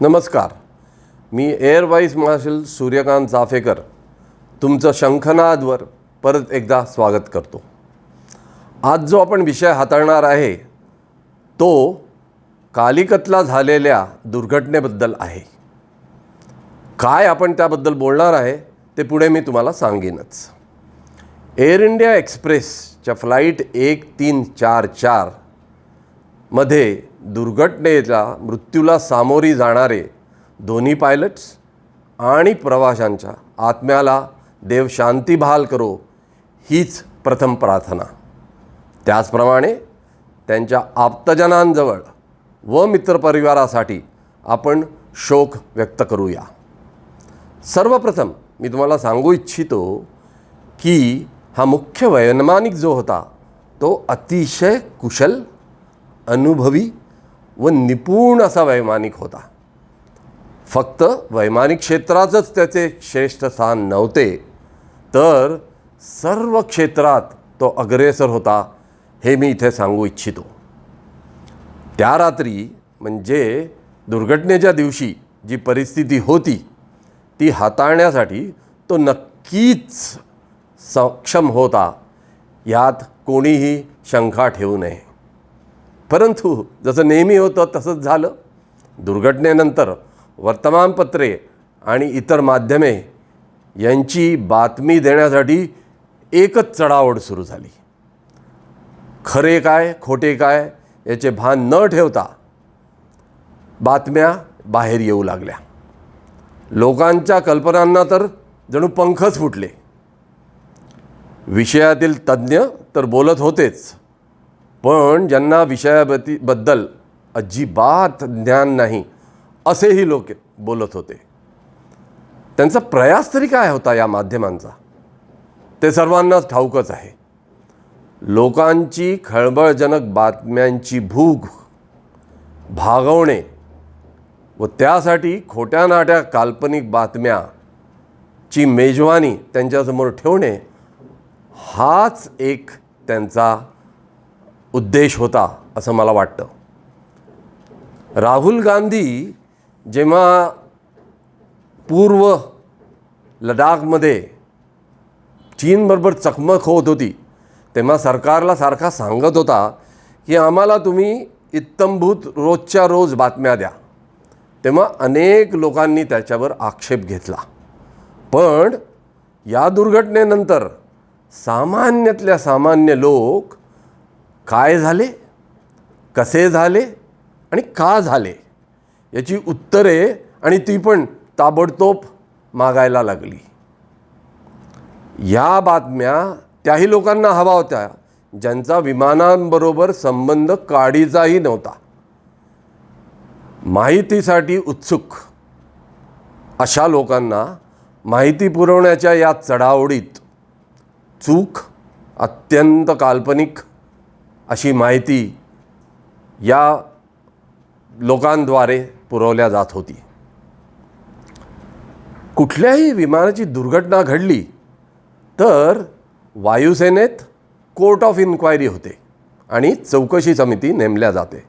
नमस्कार. मी air vice marshal Suryakant Chaphekar तुमचं शंखनादवर परत एकदा स्वागत करतो. आज जो आपण विषय हाताळणार आहे तो कालिकतला झालेल्या दुर्घटनेबद्दल आहे. काय आपण त्याबद्दल बोलणार आहे ते पुढे मी तुम्हाला सांगेनच. एअर इंडिया एक्सप्रेसच्या फ्लाईट 1344 मध्ये दुर्घटनेच्या मृत्यूला सामोरी जाणारे दोन्ही पायलट्स आणि प्रवाशांच्या आत्म्याला देव शांती बहाल करो हीच प्रथम प्रार्थना. त्याचप्रमाणे त्यांच्या आप्तजनांजवळ व मित्रपरिवारासाठी आपण शोक व्यक्त करूया. सर्वप्रथम मी तुम्हाला सांगू इच्छितो की हा मुख्य वैमानिक जो होता तो अतिशय कुशल, अनुभवी व निपुण असा वैमानिक होता. फक्त वैमानिक क्षेत्रातच त्याचे श्रेष्ठ स्थान नव्हते, तर सर्व क्षेत्रात तो अग्रेसर होता हे मी इथे सांगू इच्छितो. त्या रात्री म्हणजे दुर्घटनेच्या दिवशी जी परिस्थिती होती ती हाताळण्यासाठी तो नक्कीच सक्षम होता, यात कोणीही शंका ठेवू नये. परंतु जसं नेहमी होतं तसंच झालं. दुर्घटनेनंतर वर्तमानपत्रे आणि इतर माध्यमे यांची बातमी देण्यासाठी एकच चढाओढ सुरू झाली. खरे काय खोटे काय याचे भान न ठेवता बातम्या बाहेर येऊ लागल्या. लोकांच्या कल्पनांना तर जणू पंखच फुटले. विषयातील तज्ज्ञ तर बोलत होतेच, पण ज्यांना विषयाबद्दल अजिबात ज्ञान नाही असेही लोक बोलत होते. त्यांचा प्रयास तरी काय होता या माध्यमांचा ते सर्वांनाच ठाऊकच आहे. लोकांची खळबळजनक बातम्यांची भूक भागवणे व त्यासाठी खोट्या नाट्या काल्पनिक बातम्याची मेजवानी त्यांच्यासमोर ठेवणे हाच एक त्यांचा उद्देश होता असं मला वाटतं. राहुल गांधी जेव्हा पूर्व लडाखमध्ये चीनबरोबर चकमक होत होती तेव्हा सरकारला सारखा सांगत होता की आम्हाला तुम्ही इत्तंभूत रोजच्या रोज बातम्या द्या. तेव्हा अनेक लोकांनी त्याच्यावर आक्षेप घेतला. पण या दुर्घटनेनंतर सामान्यातल्या सामान्य लोक काय झाले, कसे झाले आणि का झाले याची उत्तरे आणि ती पण ताबडतोब मागायला लागली. या बातम्या त्याही लोकांना हवा होत्या ज्यांचा विमानांबरोबर संबंध काडीचाही नव्हता. माहितीसाठी उत्सुक अशा लोकांना माहिती पुरवण्याच्या या चढाओढीत चूक, अत्यंत काल्पनिक अशी माहिती या लोकांद्वारे पुरवल्या जात होती. कुठल्याही विमानाची दुर्घटना घडली तर वायुसेनेत कोर्ट ऑफ इन्क्वायरी होते आणि चौकशी समिती नेमल्या जाते.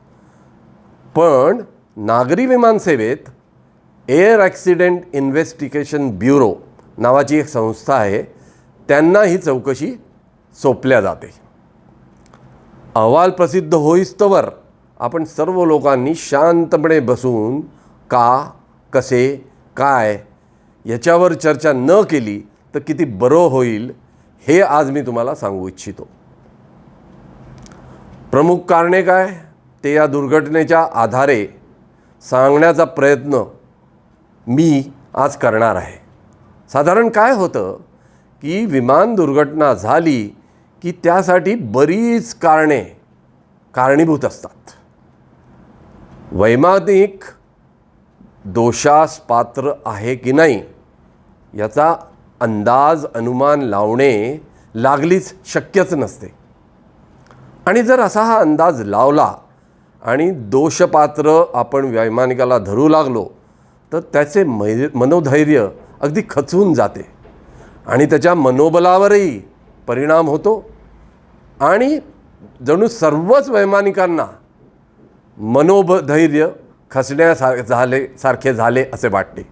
पण नागरी विमानसेवेत एअर ॲक्सिडेंट इन्व्हेस्टिगेशन ब्युरो नावाची एक संस्था आहे, त्यांना ही चौकशी सोपल्या जाते. अहवाल प्रसिद्ध होईस्तोवर आपण सर्व लोकांनी शांतपणे बसून का, कसे, काय याच्यावर चर्चा न केली तर किती बरं होईल हे आज मी तुम्हाला सांगू इच्छितो. प्रमुख कारणे काय ते या दुर्घटनेच्या आधारे सांगण्याचा प्रयत्न मी आज करणार आहे. साधारण काय होतं की विमान दुर्घटना झाली की त्यासाठी बरीच कारणीभूत असतात. वैमानिक दोषास पात्र आहे की नाही याचा अंदाज अनुमान लावणे लागलीच शक्यच नसते. आणि जर असा हा अंदाज लावला आणि दोषपात्र आपण वैमानिकाला धरू लागलो तर त्याचे मनोधैर्य अगदी खचून जाते आणि त्याच्या मनोबलावरही परिणाम होतो आणि जणू सर्वच वैमानिकांना मनोधैर्य सारखे झाले असे वाटते.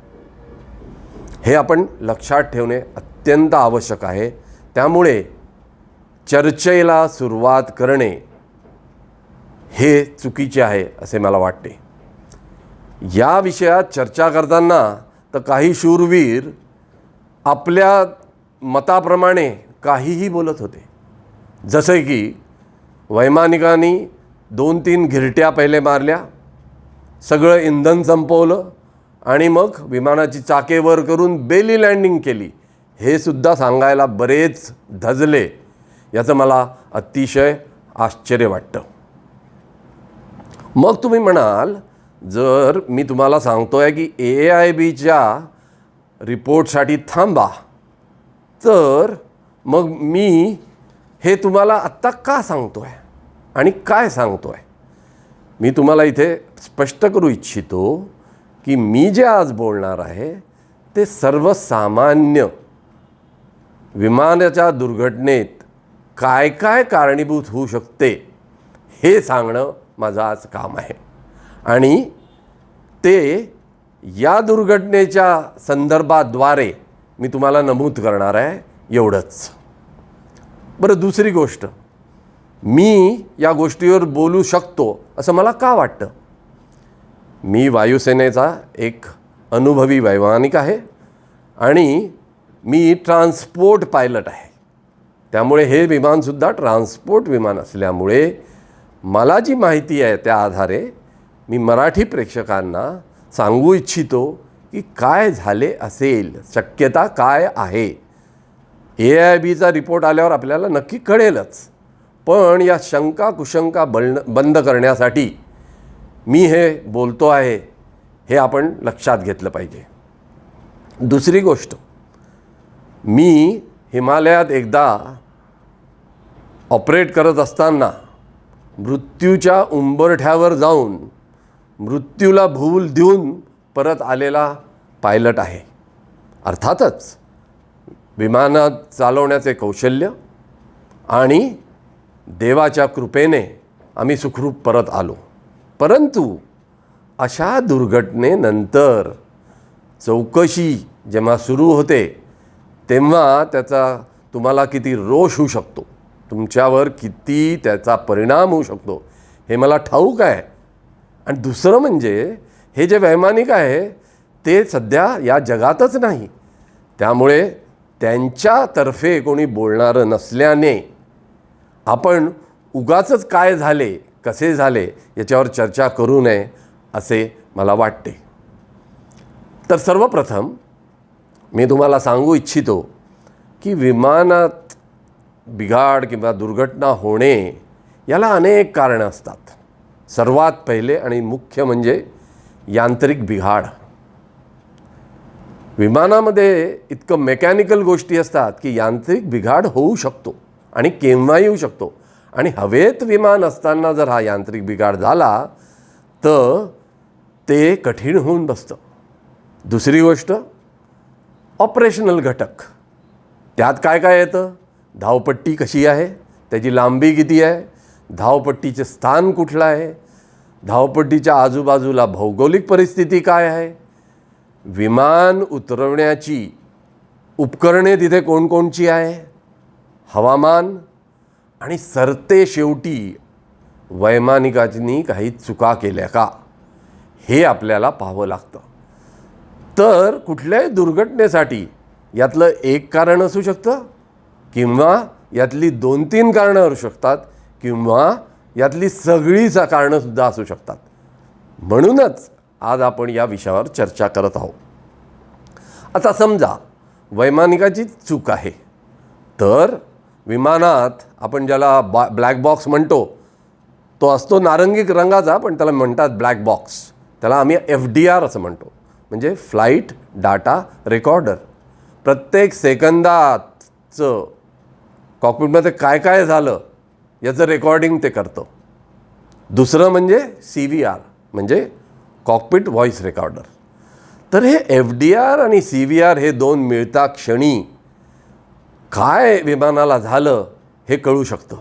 हे आपण लक्षात ठेवणे अत्यंत आवश्यक आहे. त्यामुळे चर्चेला सुरुवात करणे हे चुकीचे आहे असे मला वाटते. या विषयात चर्चा करताना तर काही शूरवीर आपल्या मताप्रमाणे काहीही बोलत होते. जसे की वैमानिकांनी 2-3 घिरट्या पहिले मारल्या, सगळं इंधन संपवलं आणि मग विमानाची चाके वर करून बेली लँडिंग केली, हे सुद्धा सांगायला बरेच धजले. याचं मला अतिशय आश्चर्य वाटतं. मग तुम्ही म्हणाल, जर मी तुम्हाला सांगतोय की AIBच्या रिपोर्टसाठी थांबा, तर मग मी हे तुम्हाला आत्ता का सांगतोय आणि काय सांगतोय? मी तुम्हाला इथे स्पष्ट करू इच्छितो की मी जे आज बोलणार आहे ते सर्वसामान्य विमानाच्या दुर्घटनेत काय काय कारणीभूत होऊ शकते हे सांगणं माझं आज काम आहे. आणि ते या दुर्घटनेच्या संदर्भाद्वारे मी तुम्हाला नमूद करणार आहे, एवढंच. बरं, दुसरी गोष्ट, मी या गोष्टीवर बोलू शकतो असं मला का वाटतं? मी वायुसेनेचा एक अनुभवी वैमानिक आहे आणि मी ट्रान्सपोर्ट पायलट आहे. त्यामुळे हे विमानसुद्धा ट्रान्सपोर्ट विमान असल्यामुळे मला जी माहिती आहे त्या आधारे मी मराठी प्रेक्षकांना सांगू इच्छितो की काय झाले असेल, शक्यता काय आहे. AIBचा रिपोर्ट आल्यावर आपल्याला नक्की कळेलच. पण या शंका कुशंका बंद करण्यासाठी मी हे बोलतो आहे, हे आपण लक्षात घेतलं पाहिजे. दुसरी गोष्ट, मी हिमालयात एकदा ऑपरेट करत असताना मृत्यूच्या उंबरठ्यावर जाऊन मृत्यूला भूल देऊन परत आलेला पायलट आहे. अर्थातच विमानात चालवण्याचे कौशल्य आणि देवाच्या कृपेने आम्ही सुखरूप परत आलो. परंतु अशा दुर्घटनेनंतर चौकशी जेव्हा सुरू होते तेव्हा त्याचा तुम्हाला किती रोष होऊ शकतो, तुमच्यावर किती त्याचा परिणाम होऊ शकतो हे मला ठाऊक आहे. आणि दुसरं म्हणजे हे जे वैमानिक आहे ते सध्या या जगातच नाही, त्यामुळे त्यांच्यातर्फे कोणी बोलणारं नसल्याने आपण उगाचच काय झाले, कसे झाले याच्यावर चर्चा करू नये असे मला वाटते. तर सर्वप्रथम मी तुम्हाला सांगू इच्छितो की विमानात बिघाड किंवा दुर्घटना होणे याला अनेक कारणं असतात. सर्वात पहिले आणि मुख्य म्हणजे यांत्रिक बिघाड. विमानामध्ये इतकं मेकॅनिकल गोष्टी असतात की यांत्रिक बिघाड होऊ शकतो आणि केव्हाही येऊ शकतो. आणि हवेत विमान असताना जर हा यांत्रिक बिघाड झाला तर ते कठीण होऊन बसतं. दुसरी गोष्ट, ऑपरेशनल घटक. त्यात काय काय येतं? धावपट्टी कशी आहे, त्याची लांबी किती आहे, धावपट्टीचे स्थान कुठलं आहे, धावपट्टीच्या आजूबाजूला भौगोलिक परिस्थिती काय आहे, विमान उतरवण्याची उपकरणे तिथे कोणकोणची आहे, हवामान, आणि सरते शेवटी वैमानिकांनी काही चुका केल्या का हे आपल्याला पाहावं लागतं. तर कुठल्याही दुर्घटनेसाठी यातलं एक कारण असू शकतं किंवा यातली 2-3 कारणं असू शकतात किंवा यातली सगळीच कारणंसुद्धा असू शकतात. म्हणूनच आज आपण या विषयावर चर्चा करत आहोत. आता समजा वैमानिकाची चूक आहे, तर विमानात आपण ज्याला ब्लॅक बॉक्स म्हणतो तो असतो नारंगी रंगाचा, पण त्याला म्हणतात ब्लॅक बॉक्स. त्याला आम्ही FDR असं म्हणतो, म्हणजे फ्लाईट डाटा रेकॉर्डर. प्रत्येक सेकंदाचं कॉकपिटमध्ये काय काय झालं याचं रेकॉर्डिंग ते करतं. दुसरं म्हणजे CVR म्हणजे कॉकपिट व्हॉइस रेकॉर्डर. तर हे FDR आणि CVR हे दोन मिळता क्षणी काय विमानाला झालं हे कळू शकतं.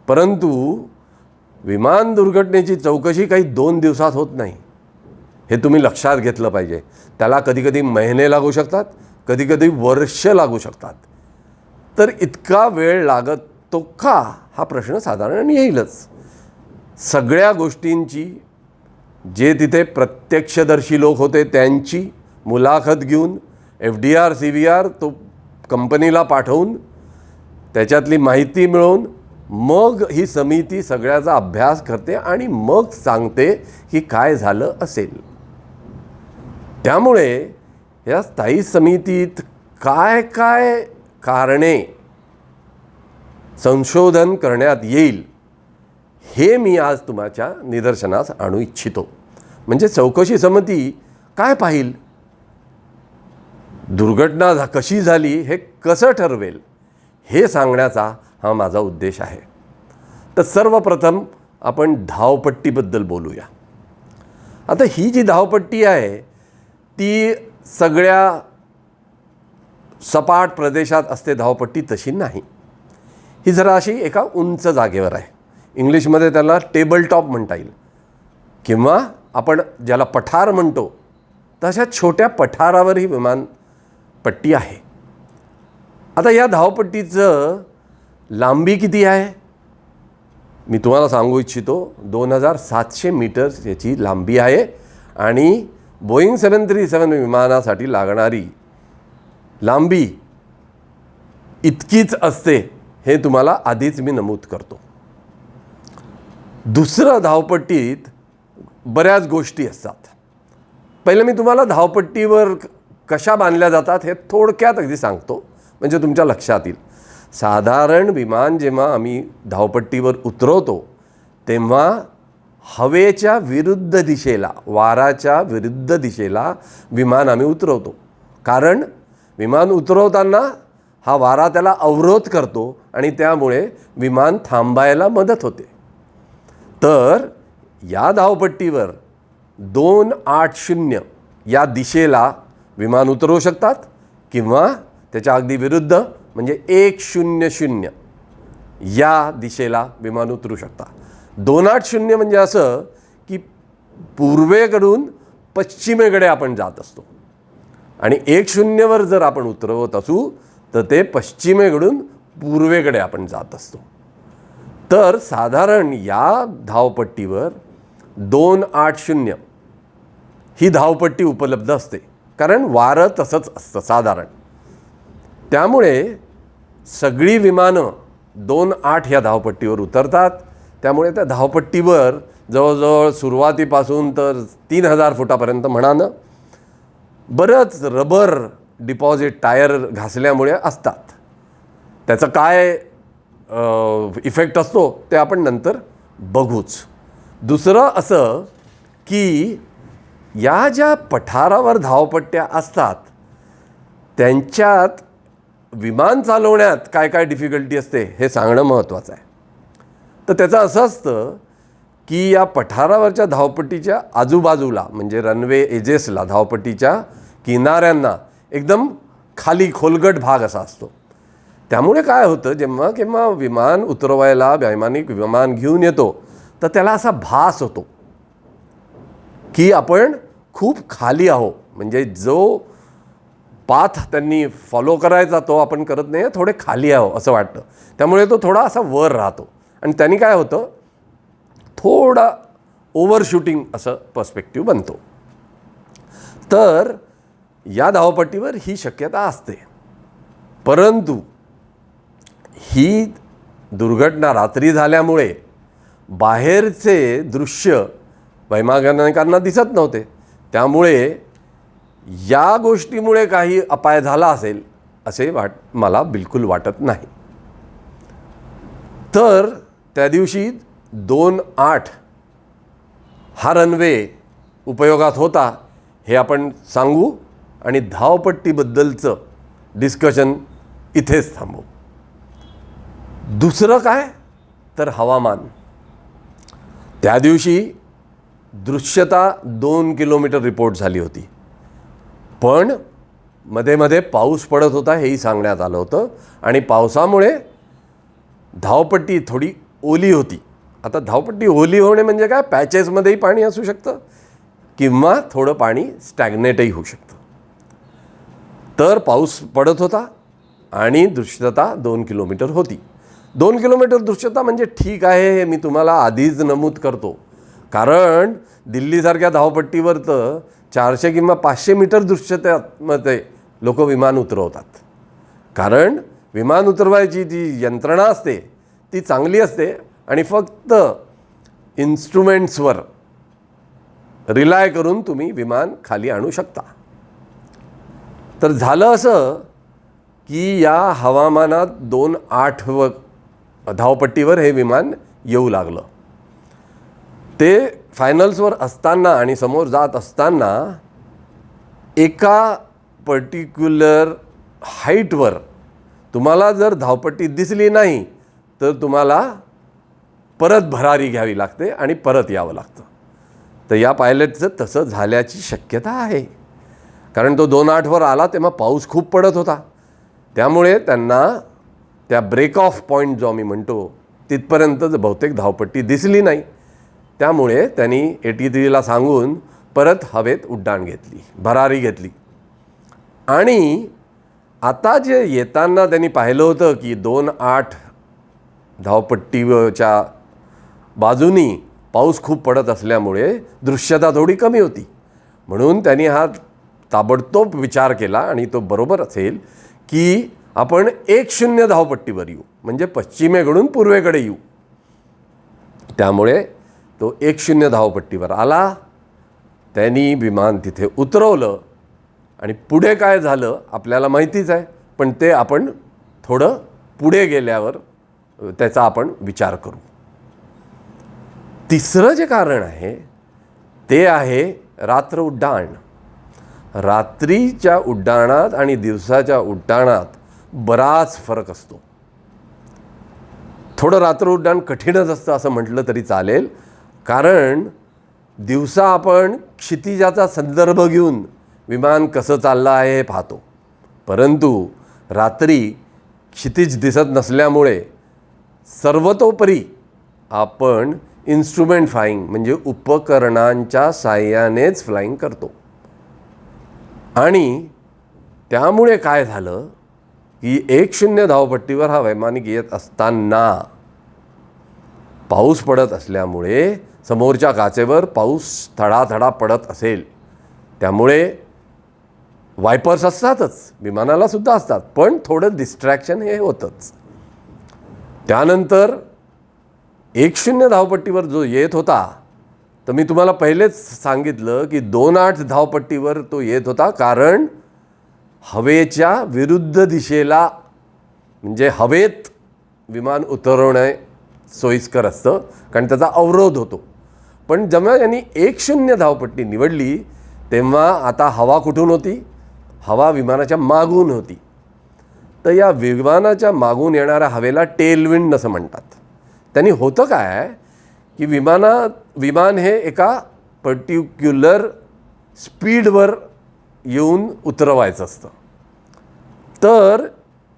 परंतु विमान दुर्घटनेची चौकशी काही 2 दिवसात होत नाही. हे तुम्ही लक्षात घेतलं पाहिजे. त्याला कधीकधी महिने लागू शकतात, कधीकधी वर्ष लागू शकतात. तर इतका वेळ लागतो का, हा प्रश्न साधारण येईलच. सगळ्या गोष्टींची जे तिथे प्रत्यक्षदर्शी लोक होते त्यांची मुलाखत घेऊन FDR CVR तो कंपनीला पाठवून त्याच्यातली माहिती मिळवून मग ही समिती सगळ्याचा अभ्यास करते आणि मग सांगते की काय झालं असेल. त्यामुळे या स्थायी समितीत काय काय कारणे संशोधन करण्यात येईल हे मी आज तुमच्या निदर्शनास आणू इच्छितो. म्हणजे चौकशी समिती काय पाहिल, दुर्घटना कशी झाली हे कसं ठरवेल, हे सांगण्याचा हा माझा उद्देश आहे. तर सर्वप्रथम आपण धावपट्टीबद्दल बोलूया. आता ही जी धावपट्टी आहे ती सगळ्या सपाट प्रदेशात असते धावपट्टी तशी नाही. ही जरा अशी एका उंच जागेवर आहे. इंग्लिशमध्ये त्याला टेबल टॉप म्हणता येईल किंवा आपण ज्याला पठार म्हणतो तशा छोट्या पठारावर ही विमानपट्टी आहे. आता या धावपट्टीचं लांबी किती आहे मी तुम्हाला सांगू इच्छितो. 2700 मीटर्स याची लांबी आहे आणि बोईंग 737 विमानासाठी लागणारी लांबी इतकीच असते हे तुम्हाला आधीच मी नमूद करतो. दुसरं, धावपट्टीत बऱ्याच गोष्टी असतात. पहिलं मी तुम्हाला धावपट्टीवर कशा बांधल्या जातात हे थोडक्यात अगदी सांगतो म्हणजे तुमच्या लक्षात येईल. साधारण विमान जेव्हा आम्ही धावपट्टीवर उतरवतो तेव्हा हवेच्या विरुद्ध दिशेला, वाराच्या विरुद्ध दिशेला विमान आम्ही उतरवतो. कारण विमान उतरवताना हा वारा त्याला अवरोध करतो आणि त्यामुळे विमान थांबायला मदत होते. तर या धावपट्टीवर 280 या दिशेला विमान उतरवू शकतात किंवा त्याच्या अगदी विरुद्ध म्हणजे 100 या दिशेला विमान उतरू शकतात. 280 म्हणजे असं की पूर्वेकडून पश्चिमेकडे आपण जात असतो आणि 100 जर आपण उतरवत असू तर ते पश्चिमेकडून पूर्वेकडे आपण जात असतो. तर साधारण या धावपट्टीवर 280 ही धावपट्टी उपलब्ध असते कारण वारं तसंच असतं साधारण. त्यामुळे सगळी विमानं 28 या धावपट्टीवर उतरतात. त्यामुळे त्या धावपट्टीवर जवळजवळ सुरुवातीपासून तर 3000 फुटापर्यंत म्हणानं बरंच रबर डिपॉझिट टायर घासल्यामुळे असतात. त्याचं काय इफेक्ट असतो ते आपण नंतर बघूच. दुसरं असं की या ज्या पठारावर धावपट्ट्या असतात त्यांच्यात विमान चालवण्यात काय काय डिफिकल्टी असते हे सांगणं महत्त्वाचं आहे. तर त्याचं असं असतं की या पठारावरच्या धावपट्टीच्या आजूबाजूला म्हणजे रनवे एजेसला, धावपट्टीच्या किनाऱ्यांना एकदम खाली खोलगट भाग असा असतो. त्यामुळे काय होतं, जेव्हा केव्हा विमान उतरवायला वैमानिक विमान घेऊन येतो तर त्याला असा भास होतो की आपण खूप खाली आहो. म्हणजे जो पाथ त्यांनी फॉलो करायचा तो आपण करत नाही, थोडे खाली आहो असं वाटतं. त्यामुळे तो थोडा असा वर राहतो आणि त्यांनी काय होतं, थोडा ओव्हरशूटिंग असं पर्स्पेक्टिव्ह बनतो. तर या धावपट्टीवर ही शक्यता असते. परंतु ही दुर्घटना रात्री झाल्यामुळे बाहेरचे दृश्य वैमानिकांना दिसत नव्हते. त्यामुळे या गोष्टीमुळे काही अपाय झाला असेल असे मला बिलकुल वाटत नाही. तर त्या दिवशी 28 हा रनवे उपयोगात होता हे आपण सांगू आणि धावपट्टीबद्दलचं डिस्कशन इथेच थांबवू. दुसरं काय तर हवामान. त्या दिवशी दृश्यता 2 किलोमीटर रिपोर्ट झाली होती, पण मध्ये मध्ये पाऊस पडत होता हेही सांगण्यात आलं होतं आणि पावसामुळे धावपट्टी थोडी ओली होती. आता धावपट्टी ओली होणे म्हणजे काय, पॅचेसमध्येही पाणी असू शकतं किंवा थोडं पाणी स्टॅग्नेटही होऊ शकतं. तर पाऊस पडत होता आणि दृश्यता 2 किलोमीटर होती. 2 किलोमीटर दृश्यता म्हणजे ठीक आहे हे मी तुम्हाला आधीच नमूद करतो, कारण दिल्लीसारख्या धावपट्टीवर तर 400 किंवा 500 मीटर दृश्यतेमध्ये लोक विमान उतरवतात. कारण विमान उतरवायची जी यंत्रणा असते ती चांगली असते आणि फक्त इन्स्ट्रुमेंट्सवर रिलाय करून तुम्ही विमान खाली आणू शकता. तर झालं असं की या हवामानात 2:08 धावपट्टीवर हे विमान येऊ लागलं. ते फायनल्सवर असताना आणि समोर जात असताना एका पर्टिक्युलर हाईटवर तुम्हाला जर धावपट्टी दिसली नाही तर तुम्हाला परत भरारी घ्यावी लागते आणि परत यावं लागतं. तर या पायलटचं तसं झाल्याची शक्यता आहे, कारण तो 2:08वर आला तेव्हा पाऊस खूप पडत होता. त्यामुळे त्यांना त्या ब्रेक ऑफ पॉईंट जो आम्ही म्हणतो तिथपर्यंत बहुतेक धावपट्टी दिसली नाही. त्यामुळे त्यांनी AT3ला सांगून परत हवेत उड्डाण घेतली, भरारी घेतली. आणि आता जे येताना त्यांनी पाहिलं होतं की 2:08 धावपट्टीच्या बाजूनी पाऊस खूप पडत असल्यामुळे दृश्यता थोडी कमी होती. म्हणून त्यांनी हा ताबडतोब विचार केला आणि तो बरोबर असेल की आपण 1-0 धावपट्टीवर येऊ, म्हणजे पश्चिमेकडून पूर्वेकडे येऊ. त्यामुळे तो 1-0 धावपट्टीवर आला. त्यांनी विमान तिथे उतरवलं आणि पुढे काय झालं आपल्याला माहितीच आहे, पण ते आपण थोडं पुढे गेल्यावर त्याचा आपण विचार करू. तिसरं जे कारण आहे ते आहे रात्र उड्डाण. रात्रीच्या उड्डाणात आणि दिवसाच्या उड्डाणात बराच फरक असतो. थोडं रात्र उड्डाण कठीणच असतं असं म्हटलं तरी चालेल, कारण दिवसा आपण क्षितिजाचा संदर्भ घेऊन विमान कसं चाललं आहे हे पाहतो, परंतु रात्री क्षितिज दिसत नसल्यामुळे सर्वतोपरी आपण इन्स्ट्रुमेंट फ्लाईंग म्हणजे उपकरणांच्या साहाय्यानेच फ्लाईंग करतो. आणि त्यामुळे काय झालं की 1-0 धावपट्टीवर हा वैमानिक येत असताना पाऊस पडत असल्यामुळे समोरच्या काचेवर पाऊस थडाथडा पडत असेल, त्यामुळे वायपर्स असतातच, विमानाला सुद्धा असतात, पण थोडं डिस्ट्रॅक्शन हे होतंच. त्यानंतर 1-0 धावपट्टीवर जो येत होता, तर मी तुम्हाला पहिलेच सांगितलं की 2:08 धावपट्टीवर तो येत होता, कारण हवेच्या विरुद्ध दिशेला म्हणजे हवेत विमान उतरवणे सोयीस्कर असतं, कारण त्याचा अवरोध होतो. पण जेव्हा यांनी 1-0 धावपट्टी निवडली तेव्हा आता हवा कुठून होती? हवा विमानाच्या मागून होती. तर या विमानाच्या मागून येणाऱ्या हवेला टेलविंड असं म्हणतात. त्यांनी होतं काय की विमान हे एका पर्टिक्युलर स्पीडवर येऊन उतरवायचं असतं. तर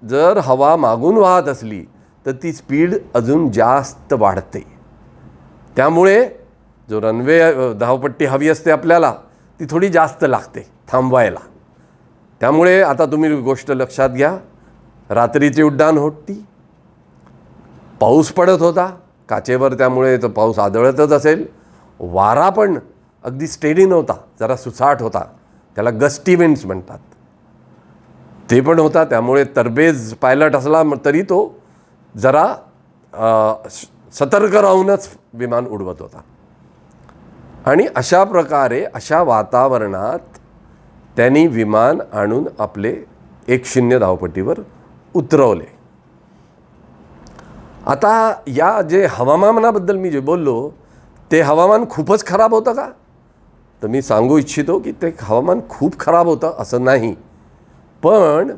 जर हवा मागून वाहत असली तर ती स्पीड अजून जास्त वाढते. त्यामुळे जो रनवे धावपट्टी हवी असते आपल्याला ती थोडी जास्त लागते थांबवायला. त्यामुळे आता तुम्ही गोष्ट लक्षात घ्या, रात्रीची उड्डाण होती, पाऊस पडत होता काचेवर, त्यामुळे तो पाऊस आदळतच असेल. वारा पण अगदी स्टेडी नव्हता, जरा सुसाट होता, त्याला गस्टी विंड्स म्हणतात, ते पण होता. त्यामुळे तरबेज पायलट असला तरी तो जरा सतर्क राहूनच विमान उडवत होता. आणि अशा प्रकारे अशा वातावरणात त्यांनी विमान आणून आपले 1-0 धावपट्टीवर उतरवले. आता या जे हवामानाबद्दल मी जे बोललो ते हवामान खूपच खराब होतं का? तर मी सांगू इच्छितो की ते हवामान खूप खराब होतं असं नाही, पण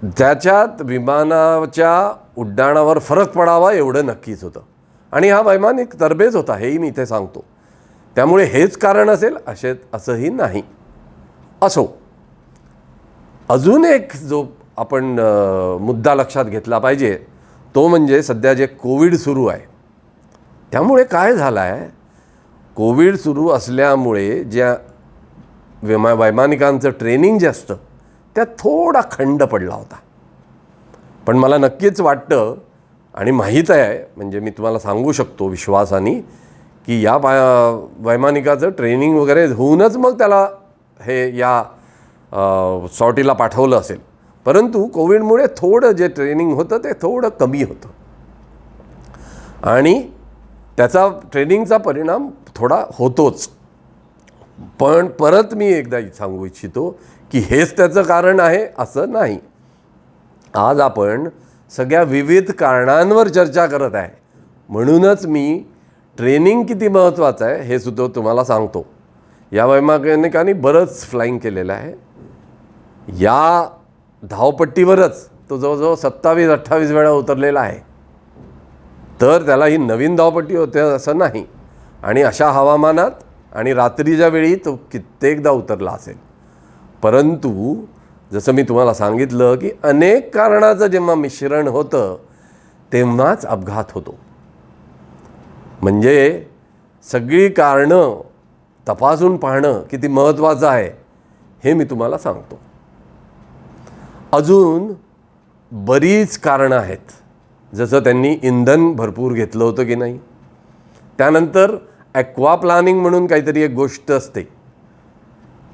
ज्याच्यात विमानाच्या उड्डाणावर फरक पडावा एवढं नक्कीच होतं. आणि हा वैमानिक तरबेज होता हेही मी इथे सांगतो. त्यामुळे हेच कारण असेल असंही नाही. असो, अजून एक जो आपण मुद्दा लक्षात घेतला पाहिजे तो म्हणजे सध्या जे कोविड सुरू आहे त्यामुळे काय झालं आहे, कोविड सुरू असल्यामुळे ज्या वैमानिकांचं ट्रेनिंग जे असतं त्यात थोडा खंड पडला होता. पण मला नक्कीच वाटतं आणि माहीत आहे, म्हणजे मी तुम्हाला सांगू शकतो विश्वासाने, की या वैमानिकाचं ट्रेनिंग वगैरे होऊनच मग त्याला हे या सॉर्टीला पाठवलं असेल. परंतु कोविडमुळे थोडं जे ट्रेनिंग होतं ते थोडं कमी होतं आणि त्याचा ट्रेनिंगचा परिणाम थोडा होतोच. पण परत मी एकदा सांगू इच्छितो की हेच त्याचं कारण आहे असं नाही. आज आपण सगळ्या विविध कारणांवर चर्चा करत आहे, म्हणूनच मी ट्रेनिंग किती महत्त्वाचं आहे हे सुद्धा तुम्हाला सांगतो. या वैमानिकांनी बरंच फ्लाईंग केलेलं आहे. या धावपट्टीवरच तो जवळजवळ 27-28 वेळा उतरलेला आहे. तर त्याला ही नवीन धावपट्टी होते असं नाही. आणि अशा हवामानात आणि रात्रीच्या वेळी तो कित्येकदा उतरला असेल. परंतु जसं मी तुम्हाला सांगितलं की अनेक कारणाचं जेव्हा मिश्रण होतं तेव्हाच अपघात होतो. म्हणजे सगळी कारणं तपासून पाहणं किती महत्त्वाचं आहे हे मी तुम्हाला सांगतो. अजून बरीच कारणं आहेत, जसं त्यांनी इंधन भरपूर घेतलं होतं की नाही. त्यानंतर ॲक्वा प्लानिंग म्हणून काहीतरी एक गोष्ट असते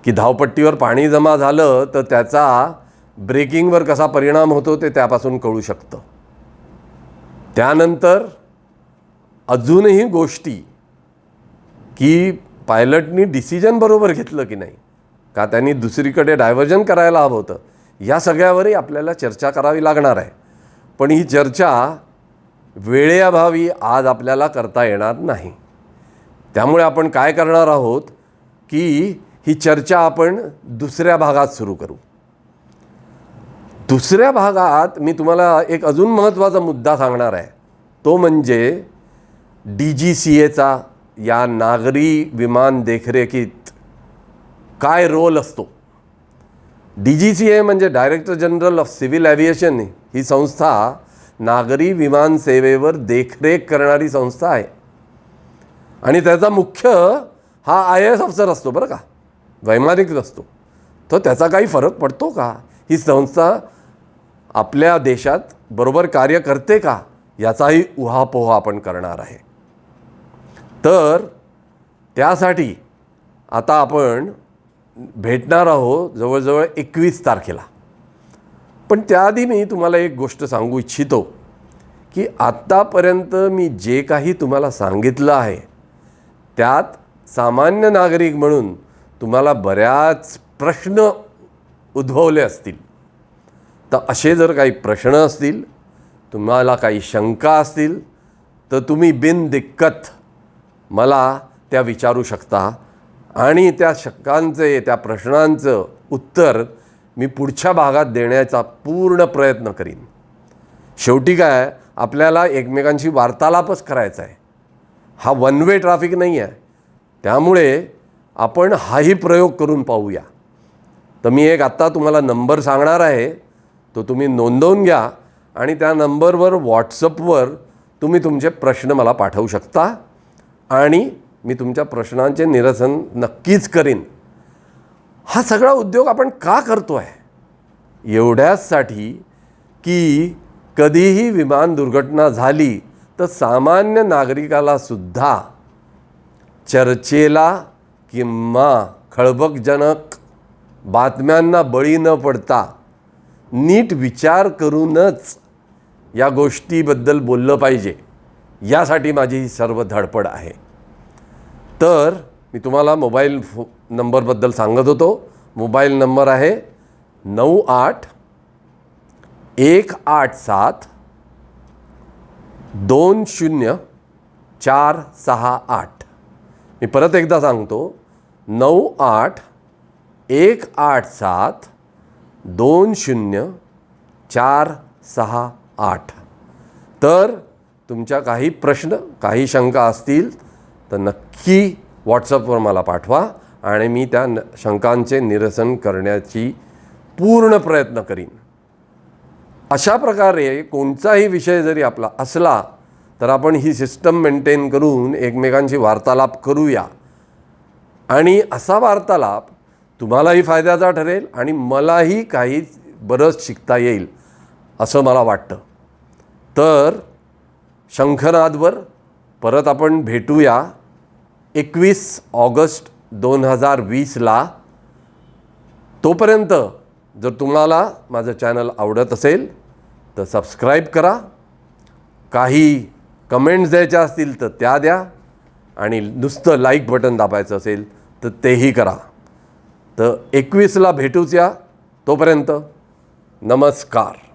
की धावपट्टीवर पाणी जमा झालं तर त्याचा ब्रेकिंगवर कसा परिणाम होतो ते त्यापासून कळू शकतं. त्यानंतर अजूनही गोष्टी की पायलटनी डिसिजन बरोबर घेतलं की नाही, का त्यांनी दुसरीकडे डायव्हर्जन करायला हवं होतं, या सगळ्यावरही आपल्याला चर्चा करावी लागणार आहे. पण ही चर्चा वेळेअभावी आज आपल्याला करता येणार नाही. त्यामुळे आपण काय करणार आहोत की ही चर्चा आपण दुसऱ्या भागात सुरू करू. दुसऱ्या भागात मी तुम्हाला एक अजून महत्त्वाचा मुद्दा सांगणार आहे. तो म्हणजे DGCAचा या नागरी विमान देखरेखीत काय रोल असतो. DGCA म्हणजे director general of civil aviation. ही संस्था नागरी विमान सेवेवर देखरेख करणारी संस्था आहे आणि त्याचा मुख्य हा IAS अफसर असतो बरं का, वैमानिक नसतो. तर त्याचा काही फरक पडतो का, ही संस्था आपल्या देशात बरोबर कार्य करते का, याचाही उहापोह आपण करणार आहे. तर त्यासाठी आता आपण भेटणार आहोत जवळजवळ 21 तारखेला. पण त्याआधी मी तुम्हाला एक गोष्ट सांगू इच्छितो की आत्तापर्यंत मी जे काही तुम्हाला सांगितलं आहे त्यात सामान्य नागरिक म्हणून तुम्हाला बऱ्याच प्रश्न उद्भवले असतील. तर असे जर काही प्रश्न असतील, तुम्हाला काही शंका असतील, तर तुम्ही बिनदिक्कत मला त्या विचारू शकता आणि त्या शंकांचे, त्या प्रश्नांचं उत्तर मी पुढच्या भागात देण्याचा पूर्ण प्रयत्न करीन. शेवटी काय, आपल्याला एकमेकांशी वार्तालापच करायचा आहे. हा वन वे ट्रॅफिक नाही आहे. त्यामुळे आपण हाही प्रयोग करून पाहूया. तर मी एक आत्ता तुम्हाला नंबर सांगणार आहे, तो तुम्ही नोंदवून घ्या आणि त्या नंबरवर व्हॉट्सअपवर तुम्ही तुमचे प्रश्न मला पाठवू शकता आणि मी तुमच्या प्रश्नांचे निरसन नक्कीच करीन. हा सगळा उद्योग आपण का करतो आहे? एवढ्याचसाठी की कधीही विमान दुर्घटना झाली तर सामान्य नागरिकाला सुद्धा चर्चेला किंवा खळबळजनक बातम्यांना बळी न पडता नीट विचार करूनच या गोष्टीबद्दल बोललं पाहिजे, यासाठी माझी ही सर्व धडपड आहे. तर मी तुम्हाला मोबाईल नंबरबद्दल सांगत होतो. मोबाईल नंबर आहे 98-187-20-468. मी परत एकदा सांगतो, 98-187-20-468. तर तुमच्या काही प्रश्न, काही शंका असतील तर नक्की व्हॉट्सअपवर मला पाठवा आणि मी त्या शंकांचे निरसन करण्याची पूर्ण प्रयत्न करीन. अशा प्रकारे कोणताही विषय जरी आपला असला तर आपण ही सिस्टम मेंटेन करून एकमेकांशी वार्तालाप करूया. आणि असा वार्तालाप तुम्हालाही फायद्याचा ठरेल आणि मलाही काही बरंच शिकता येईल असं मला वाटतं. तर शंखनादवर परत आपण भेटूया 21 ऑगस्ट 2020ला. तोपर्यंत जर तुम्हाला माझं चॅनल आवडत असेल तर सबस्क्राईब करा. काही कमेंट्स द्यायच्या असतील तर त्या द्या. आणि नुसतं लाईक बटन दाबायचं असेल तर तेही करा. तर 21ला भेटूच या. तोपर्यंत नमस्कार.